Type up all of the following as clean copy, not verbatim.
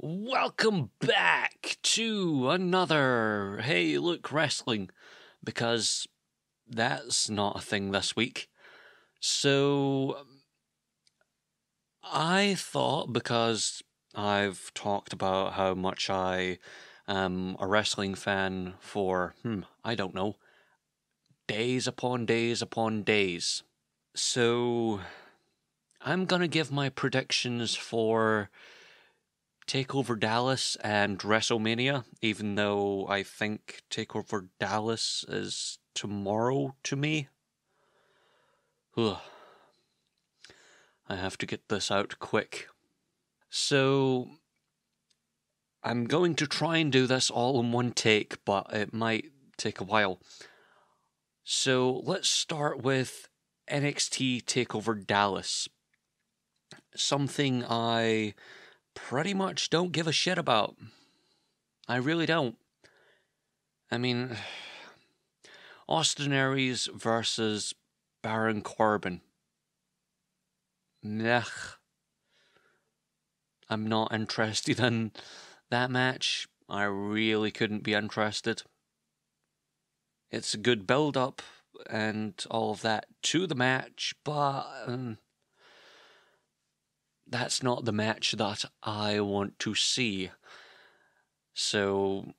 Welcome back to another Hey Look Wrestling, because that's not a thing this week. So I thought, because I've talked about how much I am a wrestling fan for, I don't know, days upon days upon days. So I'm gonna give my predictions for Takeover Dallas and Wrestlemania, even though I think Takeover Dallas is tomorrow to me. Ugh. I have to get this out quick. So, I'm going to try and do this all in one take, but it might take a while. So, let's start with NXT Takeover Dallas. Something I pretty much don't give a shit about. I really don't. I mean, Austin Aries versus Baron Corbin. Meh. I'm not interested in that match. I really couldn't be interested. It's a good build-up and all of that to the match, but that's not the match that I want to see. So,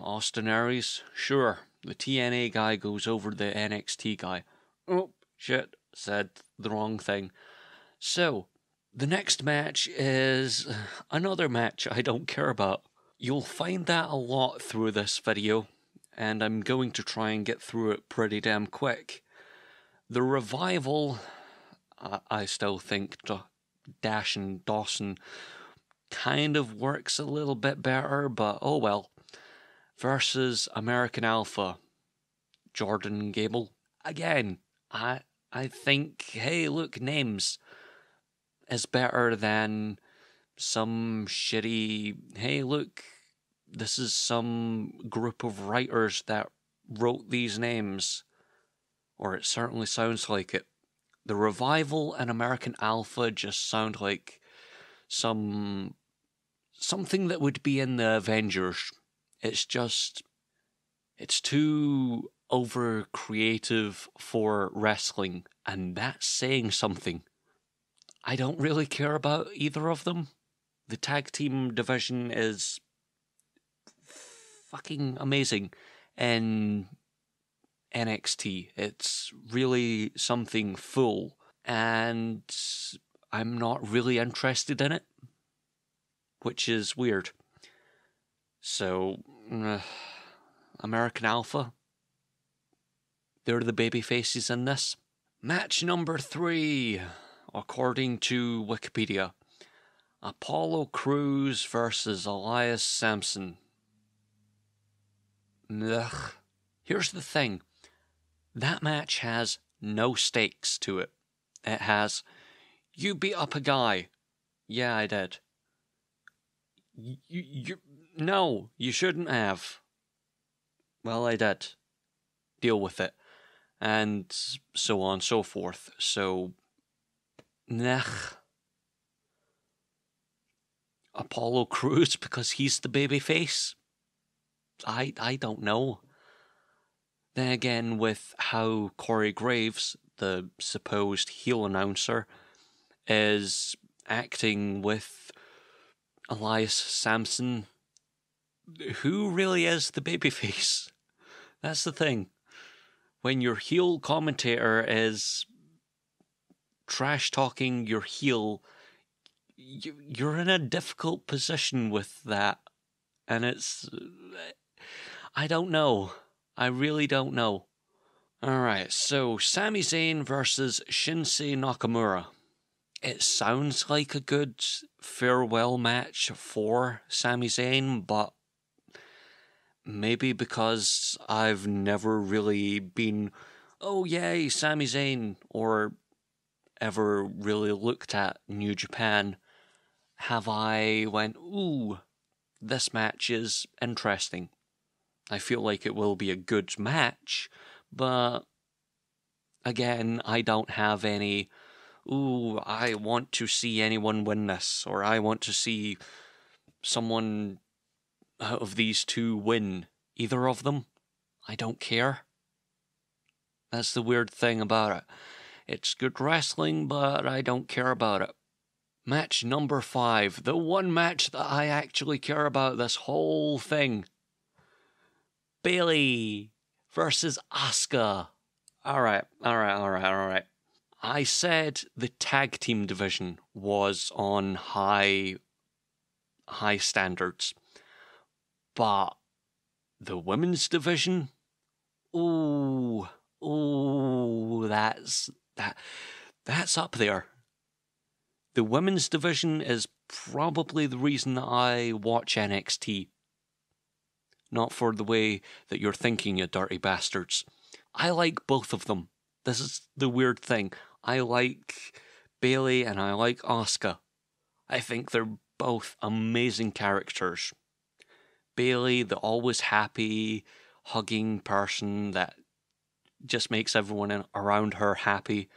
Austin Aries, sure, the TNA guy goes over the NXT guy. Oh, shit, said the wrong thing. So, the next match is another match I don't care about. You'll find that a lot through this video, and I'm going to try and get through it pretty damn quick. The Revival, I still think Dash and Dawson kind of works a little bit better, but oh well. Versus American Alpha, Jordan and Gable. Again, I think, hey, look, names is better than some shitty, hey, look, this is some group of writers that wrote these names. Or it certainly sounds like it. The Revival and American Alpha just sound like something that would be in the Avengers. It's too over creative for wrestling, and that's saying something. I don't really care about either of them. The tag team division is fucking amazing in NXT. It's really something full, and I'm not really interested in it, which is weird. So, American Alpha, they're the baby faces in this. Match number 3, according to Wikipedia. Apollo Crews versus Elias Sampson. Ugh. Here's the thing. That match has no stakes to it. It has, you beat up a guy. Yeah, I did. No, you shouldn't have. Well, I did. Deal with it. And so on and so forth. So, Apollo Crews because he's the babyface? I don't know. Then again, with how Corey Graves, the supposed heel announcer, is acting with Elias Sampson, who really is the babyface? That's the thing. When your heel commentator is trash-talking your heel, you're in a difficult position with that. And it's... I don't know. I really don't know. Alright, so Sami Zayn versus Shinsuke Nakamura. It sounds like a good farewell match for Sami Zayn, but maybe because I've never really been, oh yay, Sami Zayn, or ever really looked at New Japan, have I went, ooh, this match is interesting. I feel like it will be a good match, but again, I don't have any, ooh, I want to see anyone win this, or I want to see someone out of these two win either of them, I don't care. That's the weird thing about it. It's good wrestling, but I don't care about it. Match number 5, the one match that I actually care about this whole thing. Bayley versus Asuka. Alright. I said the tag team division was on high standards. But the women's division? Ooh, that's up there. The women's division is probably the reason that I watch NXT. Not for the way that you're thinking, you dirty bastards. I like both of them. This is the weird thing. I like Bayley and I like Asuka. I think they're both amazing characters. Bayley, the always happy, hugging person that just makes everyone around her happy.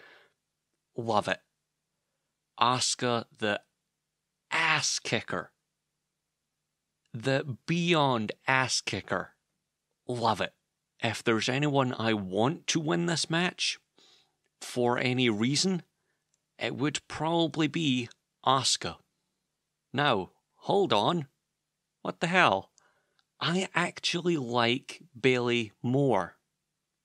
Love it. Asuka, the ass kicker. The beyond ass kicker. Love it. If there's anyone I want to win this match, for any reason, it would probably be Asuka. Now, hold on. What the hell? I actually like Bayley more.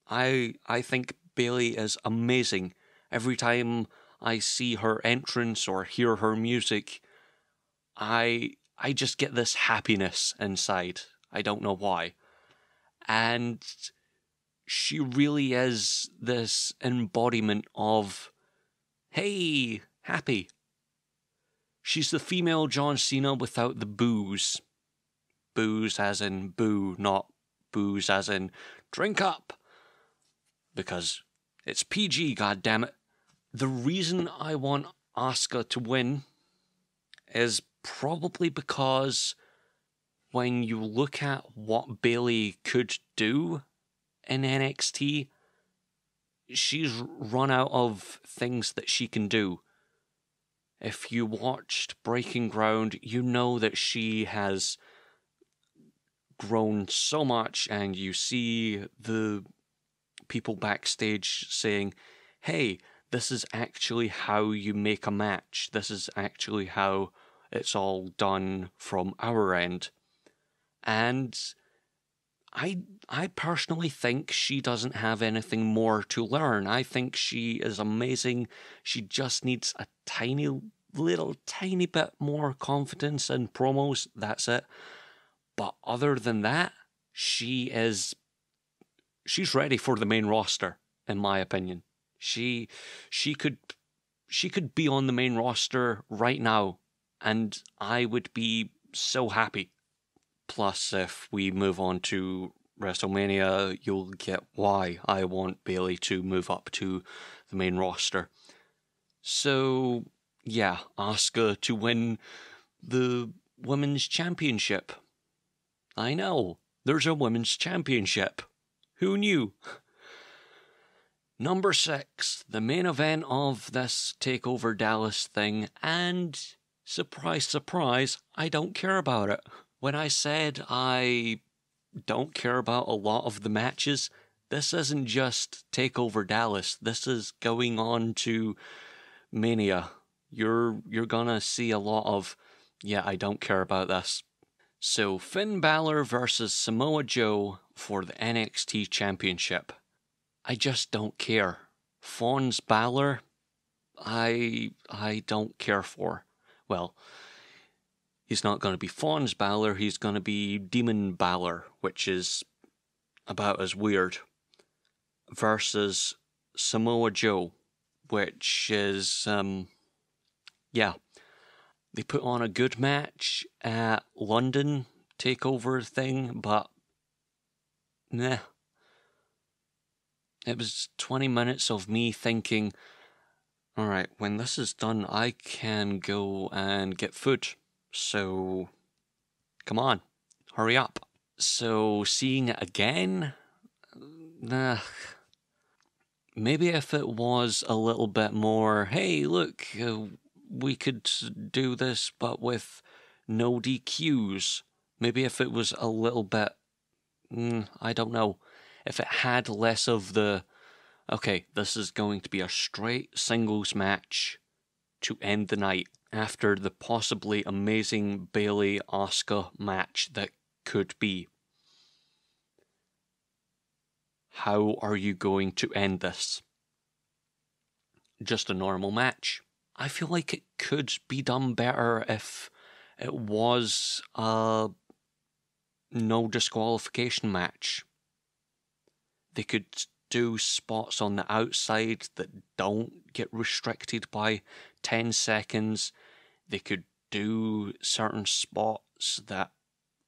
I think Bayley is amazing. Every time I see her entrance or hear her music, I just get this happiness inside. I don't know why. And she really is this embodiment of, hey, happy. She's the female John Cena without the booze. Booze as in boo, not booze as in drink up. Because it's PG, goddammit. The reason I want Asuka to win is probably because when you look at what Bayley could do in NXT, she's run out of things that she can do. If you watched Breaking Ground, you know that she has grown so much, and you see the people backstage saying, hey, this is actually how you make a match. This is actually how it's all done from our end. And I personally think she doesn't have anything more to learn. I think she is amazing. She just needs a tiny bit more confidence and promos. That's it. But other than that, she's ready for the main roster, in my opinion. She could be on the main roster right now, and I would be so happy. Plus, if we move on to WrestleMania, you'll get why I want Bayley to move up to the main roster. So, yeah, Asuka to win the Women's Championship. I know, there's a Women's Championship. Who knew? Number 6, the main event of this Takeover Dallas thing, and surprise, surprise, I don't care about it. When I said I don't care about a lot of the matches, this isn't just Takeover Dallas. This is going on to Mania. You're gonna see a lot of, yeah, I don't care about this. So, Finn Balor versus Samoa Joe for the NXT Championship. I just don't care. Fons Balor, I don't care for. Well, he's not going to be Fons Balor, he's going to be Demon Balor, which is about as weird. Versus Samoa Joe, which is, yeah. They put on a good match at London Takeover thing, but nah. It was 20 minutes of me thinking, alright, when this is done, I can go and get food. So, come on, hurry up. So, seeing it again? Nah. Maybe if it was a little bit more, hey, look, we could do this, but with no DQs. Maybe if it was a little bit, I don't know, if it had less of the, okay, this is going to be a straight singles match to end the night after the possibly amazing Bayley-Asuka match that could be. How are you going to end this? Just a normal match. I feel like it could be done better if it was a no disqualification match. They could do spots on the outside that don't get restricted by 10 seconds. They could do certain spots that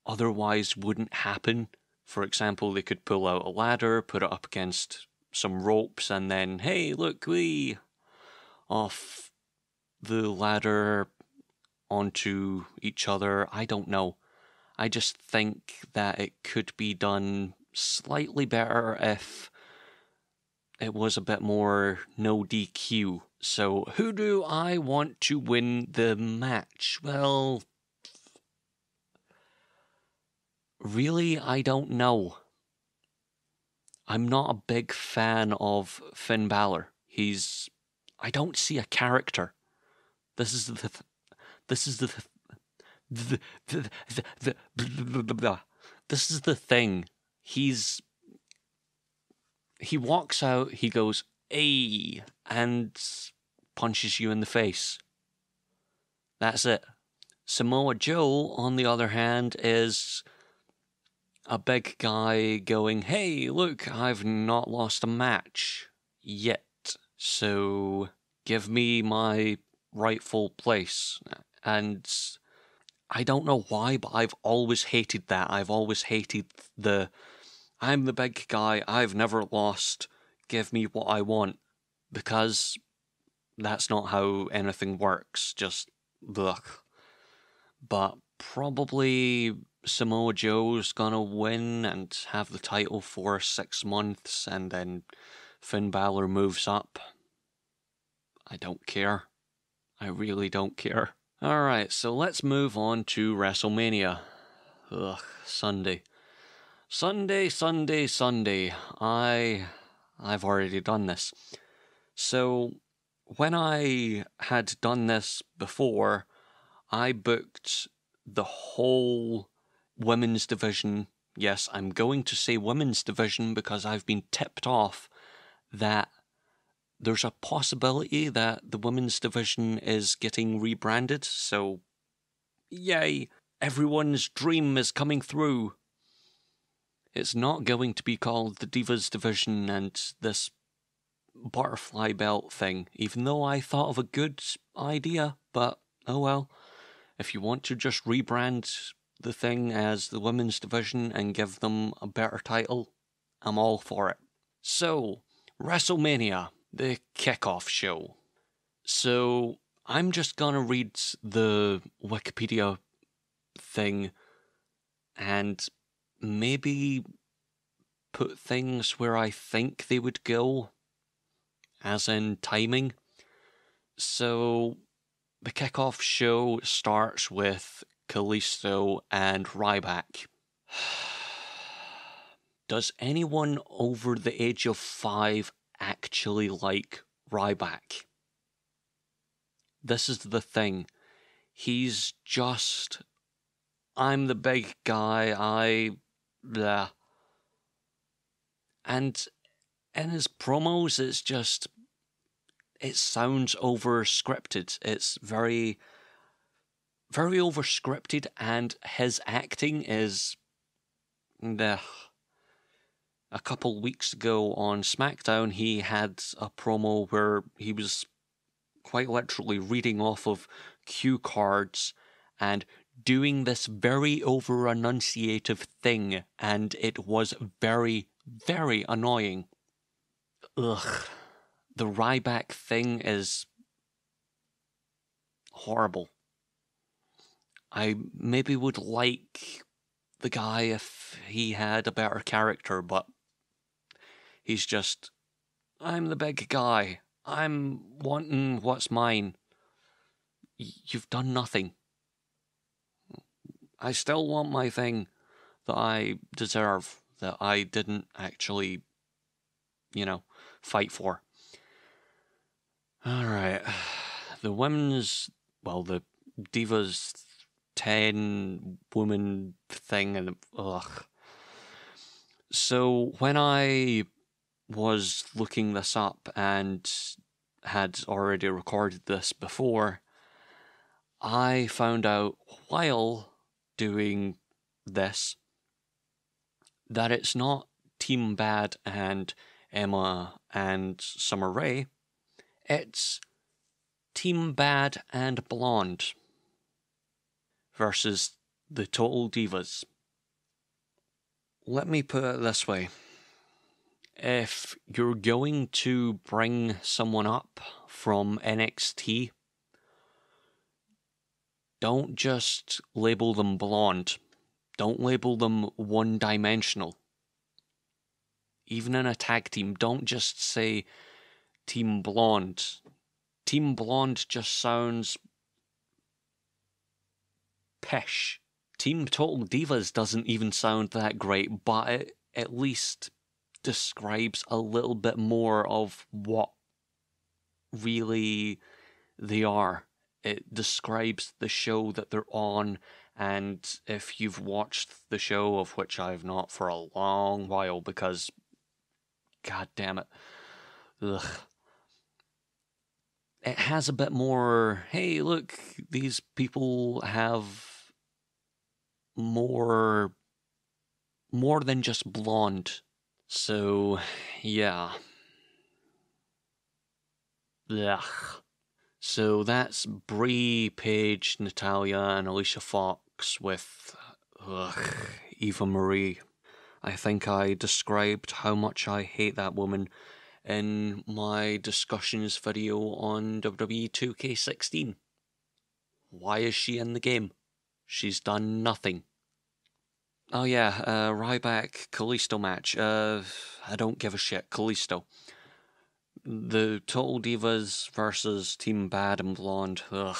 otherwise wouldn't happen. For example, they could pull out a ladder, put it up against some ropes, and then, hey, look, we off the ladder onto each other. I don't know. I just think that it could be done slightly better if it was a bit more no DQ. So, who do I want to win the match? Well, really, I don't know. I'm not a big fan of Finn Balor. I don't see a character. This is the thing. He walks out, he goes, "Ay," and punches you in the face. That's it. Samoa Joe, on the other hand, is a big guy going, "Hey, look, I've not lost a match yet, so give me my rightful place." And I don't know why, but I've always hated that. I've always hated I'm the big guy, I've never lost, give me what I want. Because that's not how anything works, just ugh. But probably Samoa Joe's gonna win and have the title for 6 months, and then Finn Balor moves up. I don't care. I really don't care. Alright, so let's move on to WrestleMania. Sunday. I've already done this. So, when I had done this before, I booked the whole women's division. Yes, I'm going to say women's division because I've been tipped off that there's a possibility that the women's division is getting rebranded, so yay, everyone's dream is coming through. It's not going to be called the Divas division and this butterfly belt thing, even though I thought of a good idea, but oh well. If you want to just rebrand the thing as the women's division and give them a better title, I'm all for it. So, WrestleMania, the kickoff show. So, I'm just gonna read the Wikipedia thing and maybe put things where I think they would go, as in timing. So, the kickoff show starts with Kalisto and Ryback. Does anyone over the age of 5 actually like Ryback? This is the thing. He's just, I'm the big guy, blah. And in his promos, it's just, it sounds over-scripted. It's very, very over-scripted, and his acting is, a couple weeks ago on SmackDown, he had a promo where he was quite literally reading off of cue cards and doing this very over-enunciative thing, and it was very, very annoying. Ugh. The Ryback thing is horrible. I maybe would like the guy if he had a better character, but he's just, I'm the big guy. I'm wanting what's mine. You've done nothing. I still want my thing that I deserve, that I didn't actually, fight for. Alright. The the Divas 10 woman thing, and ugh. So when I was looking this up and had already recorded this before, I found out while doing this that it's not Team Bad and Emma and Summer Rae, it's Team Bad and Blonde versus the Total Divas. Let me put it this way. If you're going to bring someone up from NXT, don't just label them blonde. Don't label them one-dimensional. Even in a tag team, don't just say Team Blonde. Team Blonde just sounds pish. Team Total Divas doesn't even sound that great, but it at least describes a little bit more of what really they are. It describes the show that they're on, and if you've watched the show, of which I've not for a long while, because god damn it, ugh, it has a bit more, hey look, these people have more than just blonde. So yeah. Ugh. So that's Brie, Paige, Natalia, and Alicia Fox with Eva Marie. I think I described how much I hate that woman in my discussions video on WWE 2K16. Why is she in the game? She's done nothing. Oh yeah, Ryback Kalisto match. I don't give a shit. Kalisto. The Total Divas versus Team Bad and Blonde. Ugh.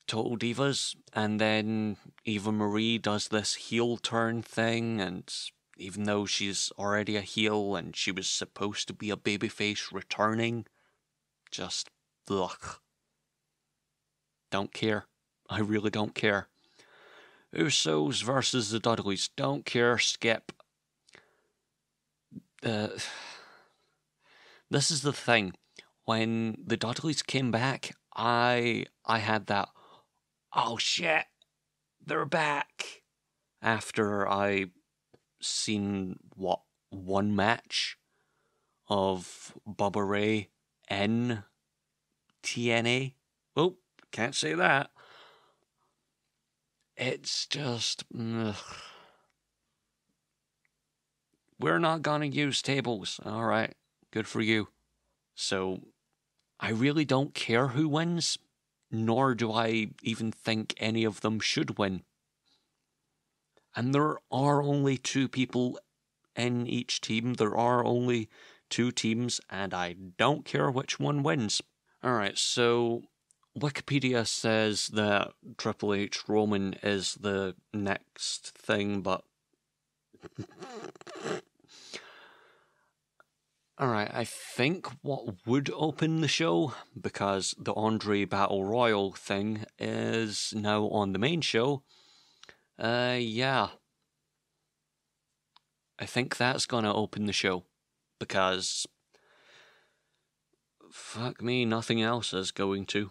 Total Divas, and then Eva Marie does this heel turn thing, and even though she's already a heel and she was supposed to be a babyface returning, just ugh. Don't care. I really don't care. Usos versus the Dudleys. Don't care. Skip. This is the thing. When the Dudleys came back, I had that, oh shit, they're back. After I seen, one match of Bubba Ray in TNA? Oh, can't say that. It's just, ugh. We're not gonna use tables. Alright, good for you. So, I really don't care who wins, nor do I even think any of them should win. And there are only 2 people in each team. There are only 2 teams, and I don't care which one wins. Alright, so Wikipedia says that Triple H Roman is the next thing, but alright, I think what would open the show, because the Andre Battle Royal thing is now on the main show, yeah. I think that's gonna open the show, because fuck me, nothing else is going to.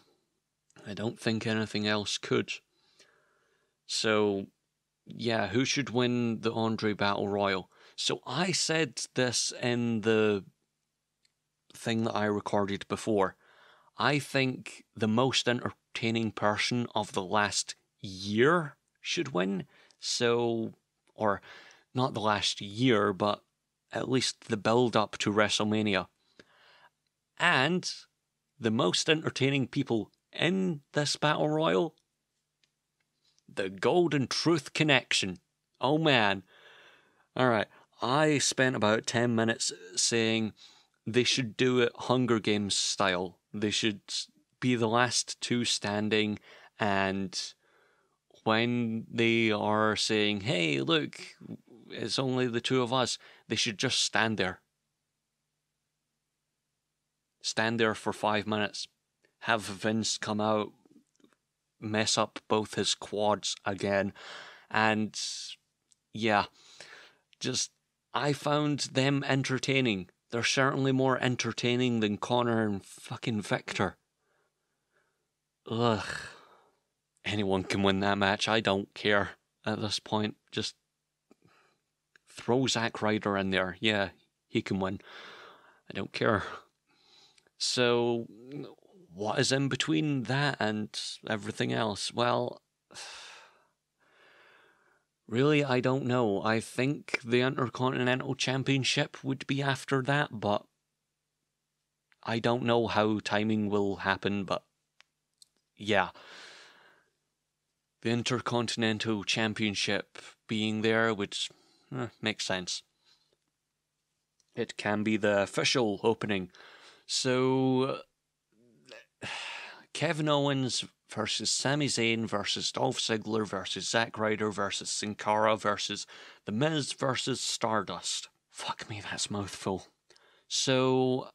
I don't think anything else could. So, yeah, who should win the Andre Battle Royal? So I said this in the thing that I recorded before. I think the most entertaining person of the last year should win. So, or not the last year, but at least the build-up to WrestleMania. And the most entertaining people in this Battle Royal, the Golden Truth Connection. Oh man. Alright, I spent about 10 minutes saying they should do it Hunger Games style. They should be the last 2 standing, and when they are saying, hey, look, it's only the two of us, they should just stand there. Stand there for 5 minutes. Have Vince come out, mess up both his quads again, and yeah, just, I found them entertaining. They're certainly more entertaining than Connor and fucking Victor. Ugh. Anyone can win that match, I don't care at this point. Just throw Zack Ryder in there. Yeah, he can win. I don't care. So, what is in between that and everything else? Well, really, I don't know. I think the Intercontinental Championship would be after that, but I don't know how timing will happen, but yeah. The Intercontinental Championship being there would make sense. It can be the official opening. So, Kevin Owens versus Sami Zayn versus Dolph Ziggler versus Zack Ryder versus Sin Cara versus The Miz versus Stardust. Fuck me, that's a mouthful. So,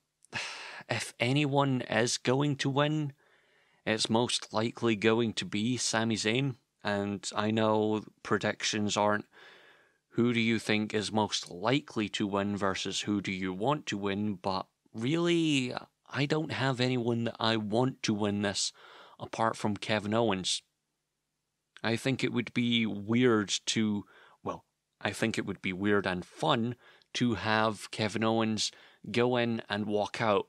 if anyone is going to win, it's most likely going to be Sami Zayn. And I know predictions aren't who do you think is most likely to win versus who do you want to win, but really, I don't have anyone that I want to win this apart from Kevin Owens. I think it would be weird I think it would be weird and fun to have Kevin Owens go in and walk out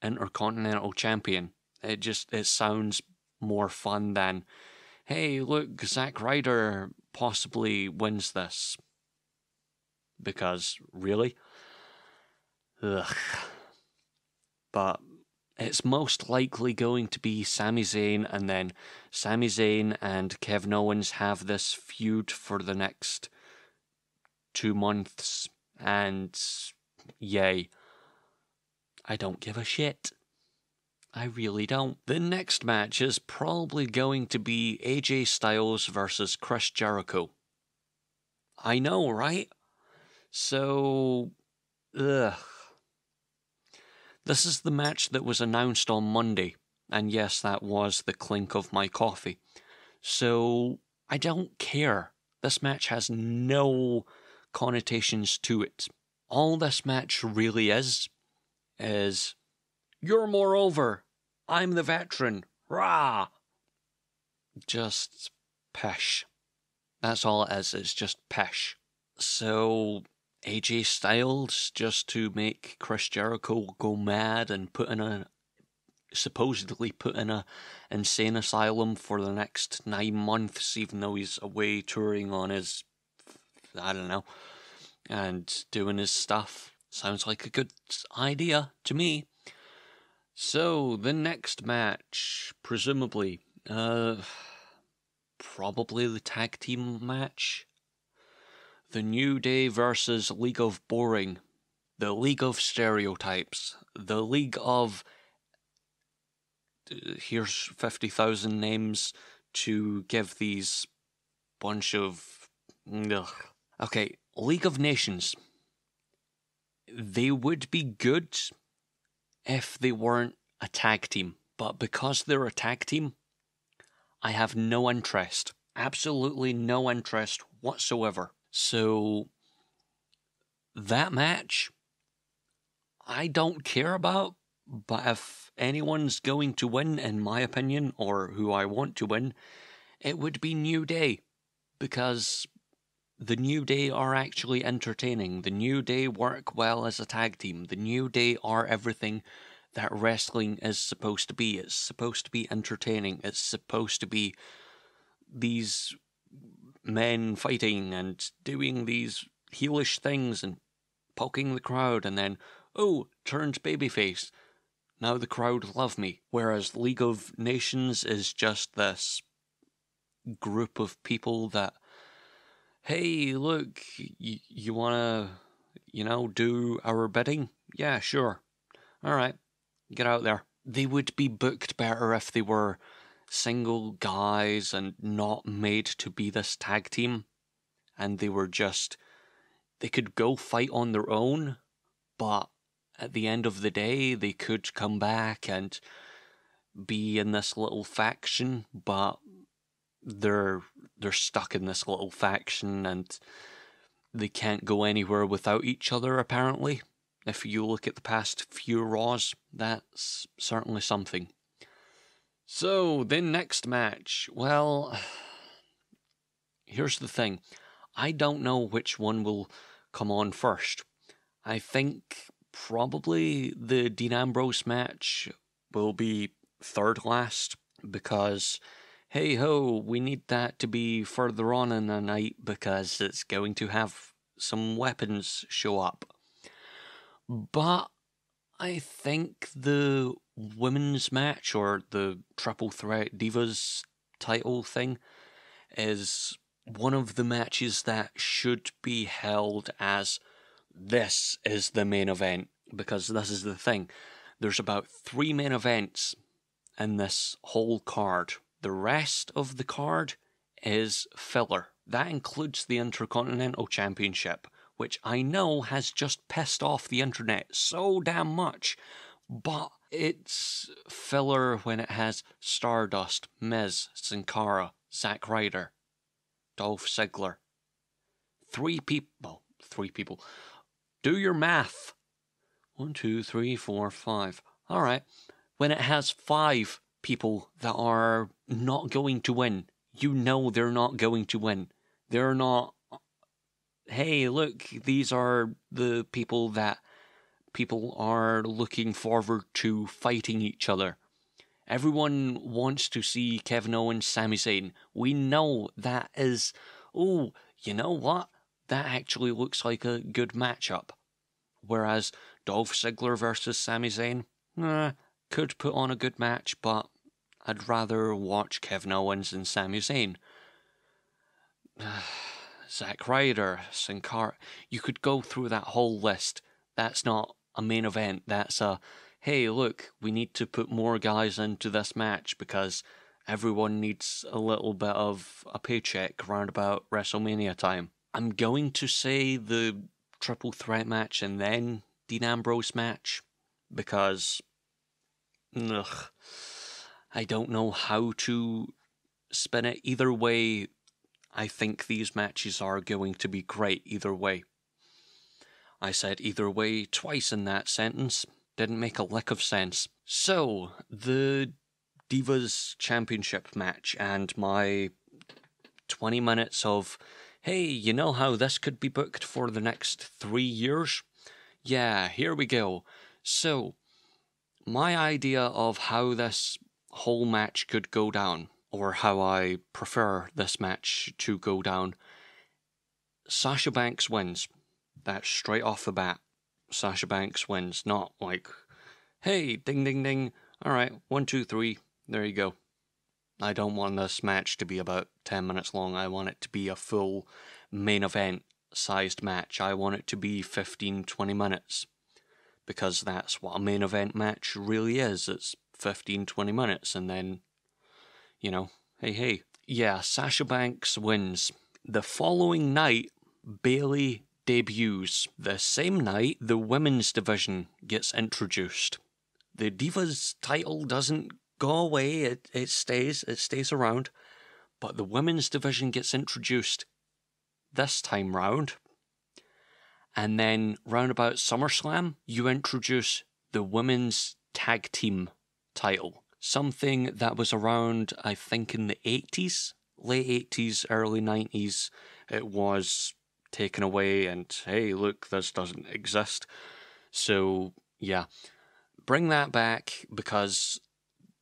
Intercontinental Champion. It sounds more fun than, hey, look, Zack Ryder possibly wins this. Because, really? Ugh. But it's most likely going to be Sami Zayn, and then Sami Zayn and Kevin Owens have this feud for the next 2 months, and yay. I don't give a shit. I really don't. The next match is probably going to be AJ Styles versus Chris Jericho. I know, right? So, ugh. This is the match that was announced on Monday, and yes, that was the clink of my coffee. So, I don't care. This match has no connotations to it. All this match really is, you're more over. I'm the veteran. Rah! Just pish. That's all it is. It's just pish. So, AJ Styles, just to make Chris Jericho go mad and supposedly put in a insane asylum for the next 9 months, even though he's away touring on his, I don't know, and doing his stuff. Sounds like a good idea to me. So, the next match, presumably, probably the tag team match. The New Day versus League of Boring. The League of Stereotypes. The League of... Here's 50,000 names to give these bunch of... Ugh. Okay, League of Nations. They would be good if they weren't a tag team. But because they're a tag team, I have no interest. Absolutely no interest whatsoever. So, that match, I don't care about, but if anyone's going to win, in my opinion, or who I want to win, it would be New Day, because the New Day are actually entertaining. The New Day work well as a tag team. The New Day are everything that wrestling is supposed to be. It's supposed to be entertaining. It's supposed to be these men fighting and doing these heelish things and poking the crowd, and then, oh, turned babyface. Now the crowd love me. Whereas League of Nations is just this group of people that, hey, look, you wanna, do our bidding? Yeah, sure. Alright, get out there. They would be booked better if they were single guys and not made to be this tag team. And they could go fight on their own, but at the end of the day, they could come back and be in this little faction, but they're stuck in this little faction and they can't go anywhere without each other, apparently. If you look at the past few Raws, that's certainly something. So, the next match. Well, here's the thing. I don't know which one will come on first. I think probably the Dean Ambrose match will be third last, because hey ho, we need that to be further on in the night because it's going to have some weapons show up. But I think the women's match, or the Triple Threat Divas title thing, is one of the matches that should be held as this is the main event, because this is the thing. There's about 3 main events in this whole card. The rest of the card is filler. That includes the Intercontinental Championship, which I know has just pissed off the internet so damn much, but it's filler when it has Stardust, Miz, Sin Cara, Zack Ryder, Dolph Ziggler. 3 people. Do your math. 1, 2, 3, 4, 5. Alright. When it has 5 people that are not going to win, you know they're not going to win. They're not, hey, look, these are the people that people are looking forward to fighting each other. Everyone wants to see Kevin Owens, Sami Zayn. We know that is, oh, you know what? That actually looks like a good matchup. Whereas Dolph Ziggler versus Sami Zayn, could put on a good match, but I'd rather watch Kevin Owens and Sami Zayn. Zack Ryder, Sin Cara, you could go through that whole list. That's not a main event, that's a, hey look, we need to put more guys into this match because everyone needs a little bit of a paycheck around about WrestleMania time. I'm going to say the Triple Threat match and then Dean Ambrose match, because I don't know how to spin it. Either way, I think these matches are going to be great either way. I said either way twice in that sentence. Didn't make a lick of sense. So, the Divas Championship match and my 20 minutes of, hey, you know how this could be booked for the next 3 years? Yeah, here we go. So, my idea of how this whole match could go down, or how I prefer this match to go down, Sasha Banks wins. That's straight off the bat. Sasha Banks wins. Not like, hey, ding, ding, ding. Alright, 1, 2, 3. There you go. I don't want this match to be about 10 minutes long. I want it to be a full main event sized match. I want it to be 15, 20 minutes. Because that's what a main event match really is. It's 15, 20 minutes. And then, you know, hey. Yeah, Sasha Banks wins. The following night, Bayley debuts. The same night, the women's division gets introduced. The Divas title doesn't go away, it stays around, but the women's division gets introduced this time round. And then round about SummerSlam, you introduce the women's tag team title. Something that was around, I think, in the 80s, late 80s, early 90s. It was taken away and, hey, look, this doesn't exist. So, yeah, bring that back, because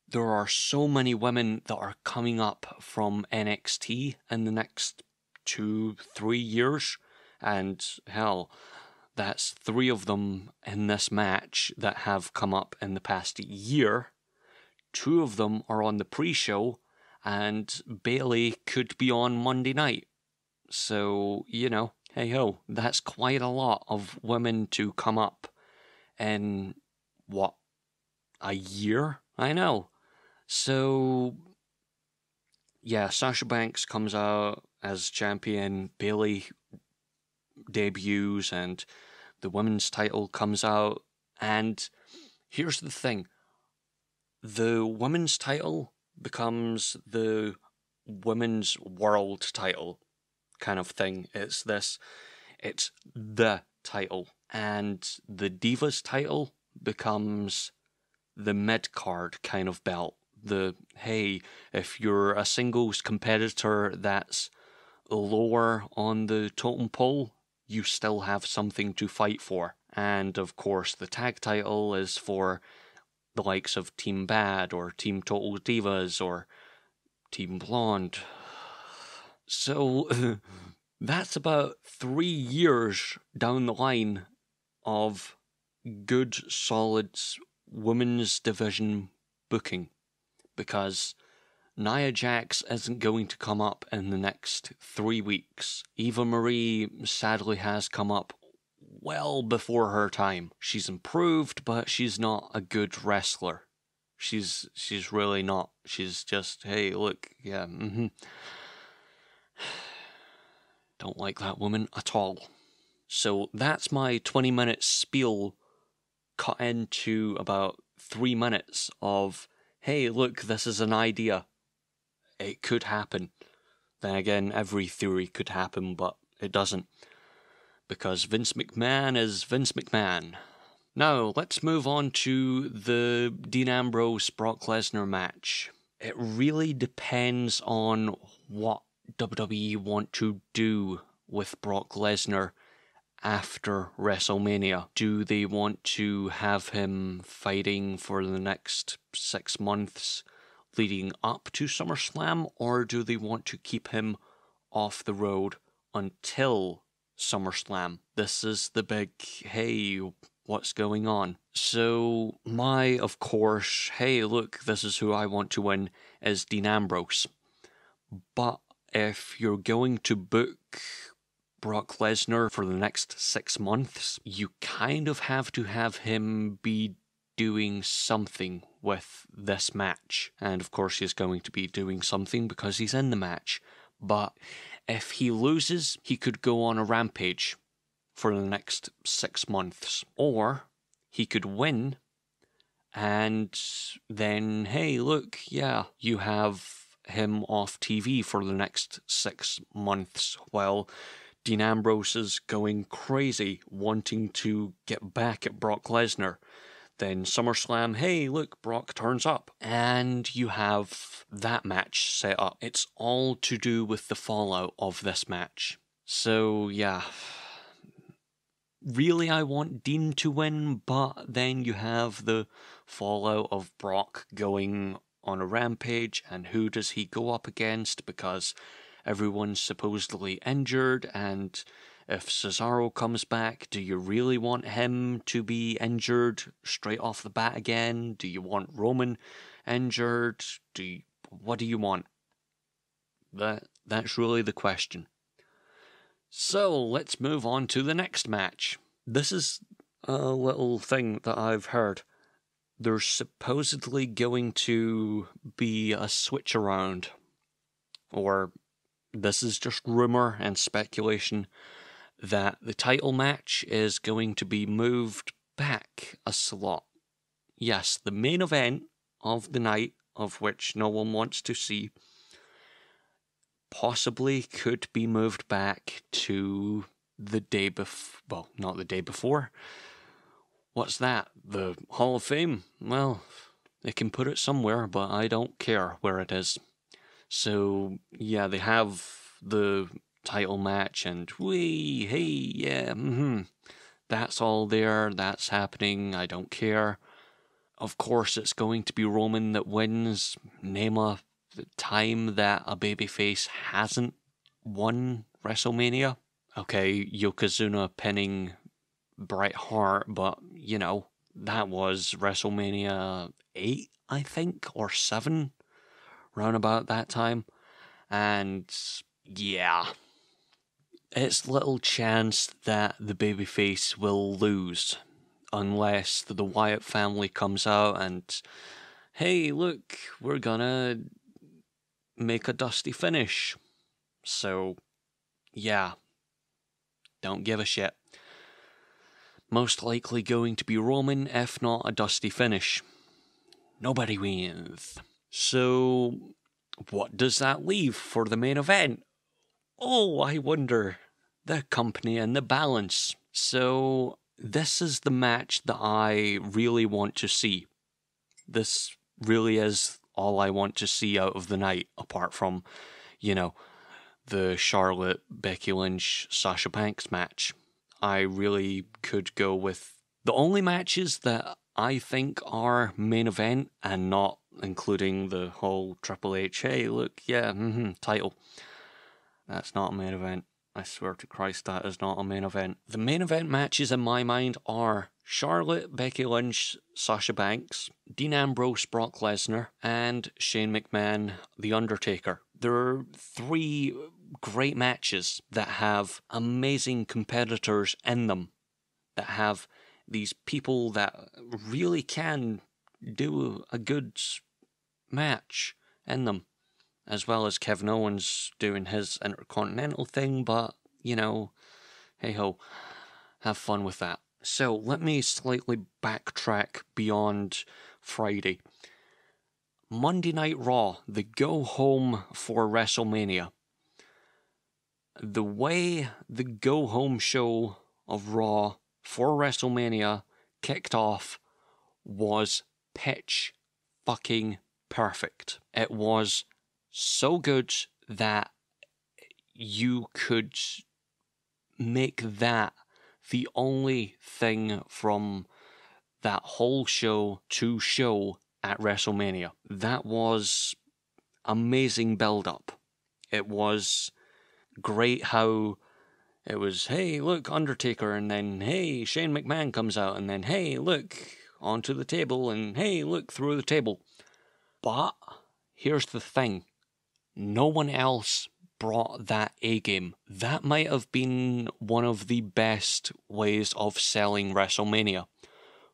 there are so many women that are coming up from NXT in the next 2-3 years. And hell, that's 3 of them in this match that have come up in the past year. 2 of them are on the pre-show, and Bayley could be on Monday night. So, you know, hey ho, that's quite a lot of women to come up in, what, a year? I know. So, yeah, Sasha Banks comes out as champion, Bayley debuts, and the women's title comes out. And here's the thing. The women's title becomes the women's world title kind of thing. It's the title. And the Divas title becomes the mid-card kind of belt. Hey, if you're a singles competitor that's lower on the totem pole, you still have something to fight for. And of course, the tag title is for the likes of Team Bad or Team Total Divas or Team Blonde. So that's about 3 years down the line of good, solid women's division booking, because Nia Jax isn't going to come up in the next 3 weeks. Eva Marie sadly has come up well before her time. She's improved, but she's not a good wrestler. She's really not. She's just, hey, look, yeah, Don't like that woman at all. So that's my 20-minute spiel cut into about 3 minutes of, hey, look, this is an idea. It could happen. Then again, every theory could happen, but it doesn't. Because Vince McMahon is Vince McMahon. Now, let's move on to the Dean Ambrose-Brock Lesnar match. It really depends on what WWE want to do with Brock Lesnar after WrestleMania. Do they want to have him fighting for the next 6 months leading up to SummerSlam, or do they want to keep him off the road until SummerSlam? This is the big, hey, what's going on? So of course, hey, look, this is who I want to win, is Dean Ambrose. But if you're going to book Brock Lesnar for the next 6 months, you kind of have to have him be doing something with this match. And of course he's going to be doing something because he's in the match. But if he loses, he could go on a rampage for the next 6 months. Or he could win, and then, hey, look, yeah, you have him off TV for the next 6 months while Dean Ambrose is going crazy wanting to get back at Brock Lesnar. Then SummerSlam, hey, look, Brock turns up. And you have that match set up. It's all to do with the fallout of this match. So, yeah. Really, I want Dean to win, but then you have the fallout of Brock going on a rampage, and who does he go up against? Because everyone's supposedly injured, and if Cesaro comes back, do you really want him to be injured straight off the bat again? Do you want Roman injured? What do you want? That's really the question. So, let's move on to the next match. This is a little thing that I've heard. There's supposedly going to be a switch around, or this is just rumor and speculation, that the title match is going to be moved back a slot. Yes, the main event of the night, of which no one wants to see, possibly could be moved back to the day before. Well, not the day before. What's that? The Hall of Fame? Well, they can put it somewhere, but I don't care where it is. So, yeah, they have the title match, and that's all there, that's happening, I don't care. Of course, it's going to be Roman that wins. Name a time that a babyface hasn't won WrestleMania. Okay, Yokozuna pinning Bret Hart, but, that was WrestleMania 8, I think, or 7, round about that time. And, yeah, it's little chance that the babyface will lose, unless the Wyatt family comes out and, hey, look, we're gonna make a dusty finish. So, yeah, don't give a shit. Most likely going to be Roman, if not a dusty finish. Nobody wins. So, what does that leave for the main event? Oh, I wonder. The company and the balance. So, this is the match that I really want to see. This really is all I want to see out of the night, apart from, the Charlotte, Becky Lynch, Sasha Banks match. I really could go with the only matches that I think are main event, and not including the whole Triple H, hey, look, yeah, title. That's not a main event. I swear to Christ, that is not a main event. The main event matches in my mind are Charlotte, Becky Lynch, Sasha Banks, Dean Ambrose, Brock Lesnar, and Shane McMahon, The Undertaker. There are 3 great matches that have amazing competitors in them, that have these people that really can do a good match in them, as well as Kevin Owens doing his Intercontinental thing, but, hey-ho, have fun with that. So, let me slightly backtrack beyond Friday. Monday Night Raw, the go-home for WrestleMania. The way the go-home show of Raw for WrestleMania kicked off was pitch fucking perfect. It was so good that you could make that the only thing from that whole show to show at WrestleMania. That was amazing build-up. It was great how it was, hey, look, Undertaker, and then, hey, Shane McMahon comes out, and then, hey, look, onto the table, and hey, look, through the table. But here's the thing. No one else brought that A-game. That might have been one of the best ways of selling WrestleMania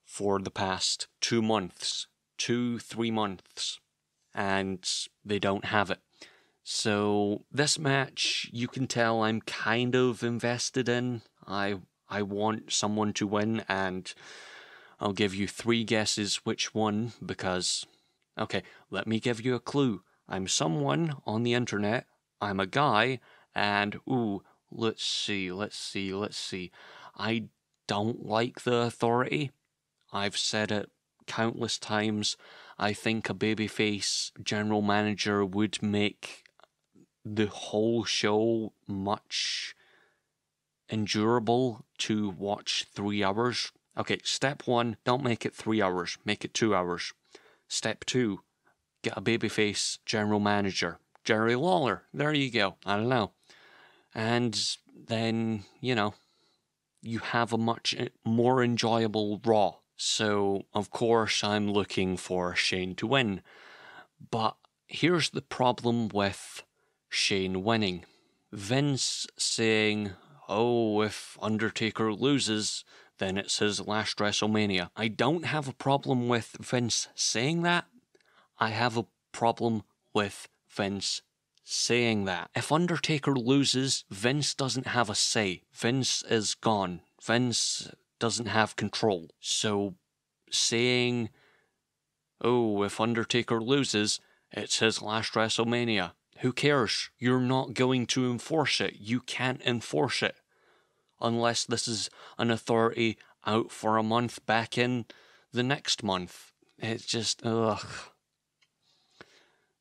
for the past 2 months. 2-3 months. And they don't have it. So this match, you can tell I'm kind of invested in. I want someone to win, and I'll give you 3 guesses which one, because... Okay, let me give you a clue. I'm someone on the internet, I'm a guy, and, let's see. I don't like the Authority. I've said it countless times. I think a babyface general manager would make the whole show much endurable to watch 3 hours. Okay, step 1, don't make it 3 hours, make it 2 hours. Step 2, get a babyface general manager. Jerry Lawler, there you go, I don't know. And then, you have a much more enjoyable Raw. So, of course, I'm looking for Shane to win. But here's the problem with Shane winning. Vince saying, if Undertaker loses, then it's his last WrestleMania. I don't have a problem with Vince saying that. I have a problem with Vince saying that. If Undertaker loses, Vince doesn't have a say. Vince is gone. Vince doesn't have control. So saying, if Undertaker loses, it's his last WrestleMania. Who cares? You're not going to enforce it. You can't enforce it. Unless this is an Authority out for a month, back in the next month. It's just, ugh.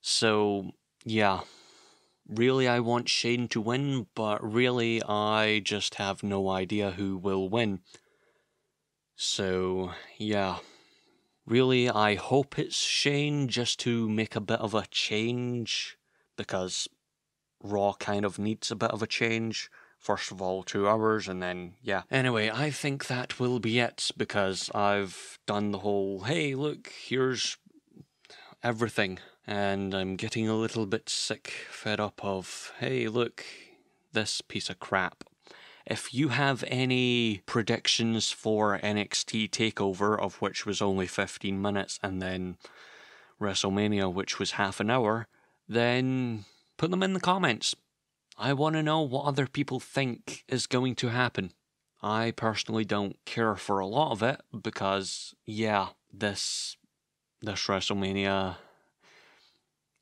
So, yeah. Really, I want Shane to win, but really, I just have no idea who will win. So, yeah. Really, I hope it's Shane, just to make a bit of a change, because Raw kind of needs a bit of a change. First of all, 2 hours, and then, yeah. Anyway, I think that will be it, because I've done the whole, hey, look, here's everything, and I'm getting a little bit fed up of, hey, look, this piece of crap. If you have any predictions for NXT Takeover, of which was only 15 minutes, and then WrestleMania, which was half an hour, then put them in the comments. I want to know what other people think is going to happen. I personally don't care for a lot of it because, yeah, this WrestleMania,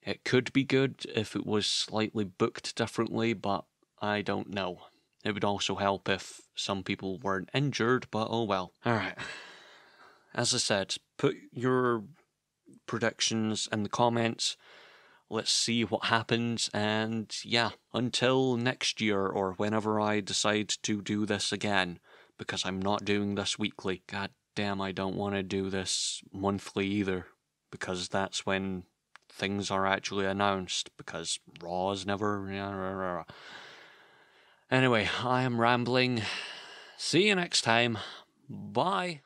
it could be good if it was slightly booked differently, but I don't know. It would also help if some people weren't injured, but oh well. Alright. As I said, put your predictions in the comments. Let's see what happens, and yeah, until next year or whenever I decide to do this again, because I'm not doing this weekly. God damn, I don't want to do this monthly either, because that's when things are actually announced, because Raw is never... Anyway, I am rambling. See you next time. Bye.